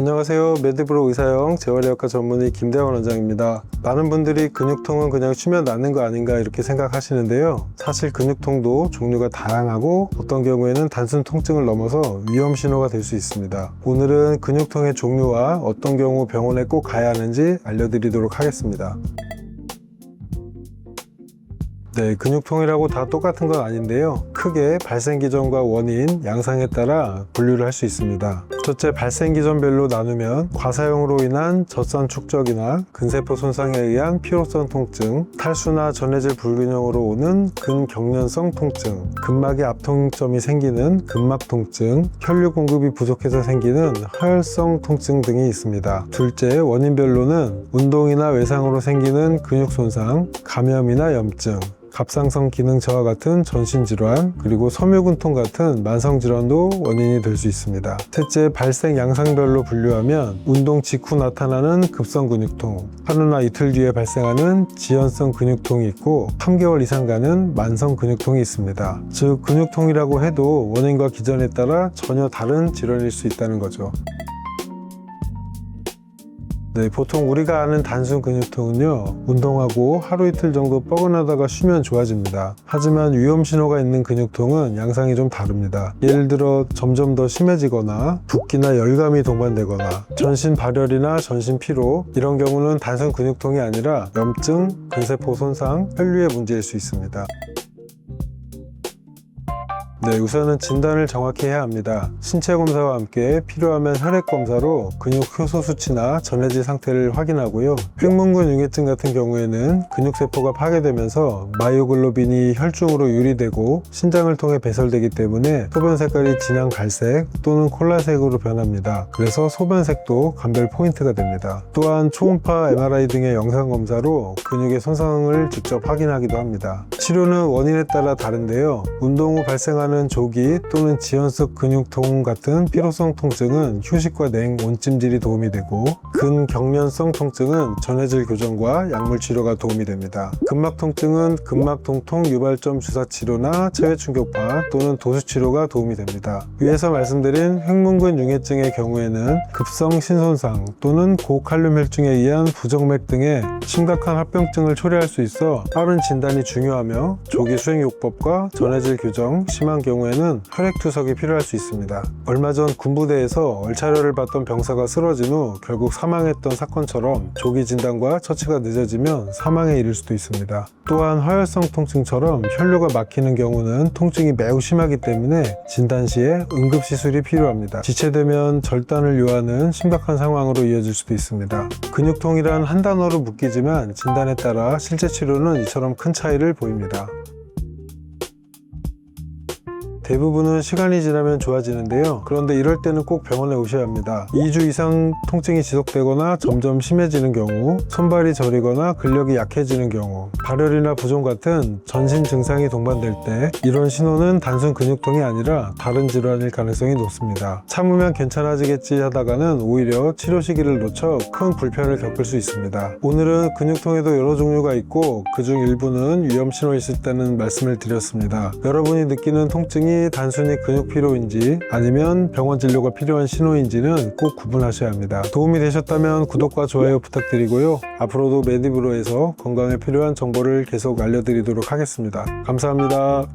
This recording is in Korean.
안녕하세요. 메디브로 의사형 재활의학과 전문의 김대원 원장입니다. 많은 분들이 근육통은 그냥 쉬면 낫는 거 아닌가 이렇게 생각하시는데요. 사실 근육통도 종류가 다양하고 어떤 경우에는 단순 통증을 넘어서 위험 신호가 될 수 있습니다. 오늘은 근육통의 종류와 어떤 경우 병원에 꼭 가야 하는지 알려드리도록 하겠습니다. 네, 근육통이라고 다 똑같은 건 아닌데요. 크게 발생 기전과 원인, 양상에 따라 분류를 할 수 있습니다. 첫째, 발생 기전별로 나누면 과사용으로 인한 젖산 축적이나 근세포 손상에 의한 피로성 통증, 탈수나 전해질 불균형으로 오는 근경련성 통증, 근막의 압통점이 생기는 근막 통증, 혈류 공급이 부족해서 생기는 하혈성 통증 등이 있습니다. 둘째, 원인별로는 운동이나 외상으로 생기는 근육 손상, 감염이나 염증, 갑상선 기능 저하 같은 전신질환, 그리고 섬유근통 같은 만성질환도 원인이 될 수 있습니다. 셋째, 발생 양상별로 분류하면 운동 직후 나타나는 급성 근육통, 하루나 이틀 뒤에 발생하는 지연성 근육통이 있고 3개월 이상 가는 만성 근육통이 있습니다. 즉, 근육통이라고 해도 원인과 기전에 따라 전혀 다른 질환일 수 있다는 거죠. 네, 보통 우리가 아는 단순 근육통은요, 운동하고 하루 이틀 정도 뻐근하다가 쉬면 좋아집니다. 하지만 위험 신호가 있는 근육통은 양상이 좀 다릅니다. 예를 들어 점점 더 심해지거나 붓기나 열감이 동반되거나 전신 발열이나 전신 피로, 이런 경우는 단순 근육통이 아니라 염증, 근세포 손상, 혈류의 문제일 수 있습니다. 네, 우선은 진단을 정확히 해야 합니다. 신체 검사와 함께 필요하면 혈액 검사로 근육 효소 수치나 전해질 상태를 확인하고요. 횡문근 융해증 같은 경우에는 근육세포가 파괴되면서 마이오글로빈이 혈중으로 유리되고 신장을 통해 배설되기 때문에 소변 색깔이 진한 갈색 또는 콜라색으로 변합니다. 그래서 소변색도 감별 포인트가 됩니다. 또한 초음파 MRI 등의 영상 검사로 근육의 손상을 직접 확인하기도 합니다. 치료는 원인에 따라 다른데요. 운동 후 발생하는 조기 또는 지연성 근육통 같은 피로성 통증은 휴식과 냉, 온찜질이 도움이 되고, 근경련성 통증은 전해질 교정과 약물 치료가 도움이 됩니다. 근막 통증은 근막 통통 유발점 주사 치료나 체외 충격파 또는 도수 치료가 도움이 됩니다. 위에서 말씀드린 횡문근 융해증의 경우에는 급성 신손상 또는 고칼륨 혈증에 의한 부정맥 등의 심각한 합병증을 초래할 수 있어 빠른 진단이 중요하며, 조기 수행요법과 전해질 교정, 심한 경우에는 혈액 투석이 필요할 수 있습니다. 얼마 전 군부대에서 얼차려를 받던 병사가 쓰러진 후 결국 사망했던 사건처럼 조기 진단과 처치가 늦어지면 사망에 이를 수도 있습니다. 또한 화열성 통증처럼 혈류가 막히는 경우는 통증이 매우 심하기 때문에 진단 시에 응급시술이 필요합니다. 지체되면 절단을 요하는 심각한 상황으로 이어질 수도 있습니다. 근육통이란 한 단어로 묶이지만 진단에 따라 실제 치료는 이처럼 큰 차이를 보입니다. 대부분은 시간이 지나면 좋아지는데요. 그런데 이럴 때는 꼭 병원에 오셔야 합니다. 2주 이상 통증이 지속되거나 점점 심해지는 경우, 손발이 저리거나 근력이 약해지는 경우, 발열이나 부종 같은 전신 증상이 동반될 때, 이런 신호는 단순 근육통이 아니라 다른 질환일 가능성이 높습니다. 참으면 괜찮아지겠지 하다가는 오히려 치료 시기를 놓쳐 큰 불편을 겪을 수 있습니다. 오늘은 근육통에도 여러 종류가 있고 그중 일부는 위험 신호 있을 때는 말씀을 드렸습니다. 여러분이 느끼는 통증이 단순히 근육 피로인지 아니면 병원 진료가 필요한 신호인지는 꼭 구분하셔야 합니다. 도움이 되셨다면 구독과 좋아요 부탁드리고요. 앞으로도 메디브로에서 건강에 필요한 정보를 계속 알려드리도록 하겠습니다. 감사합니다.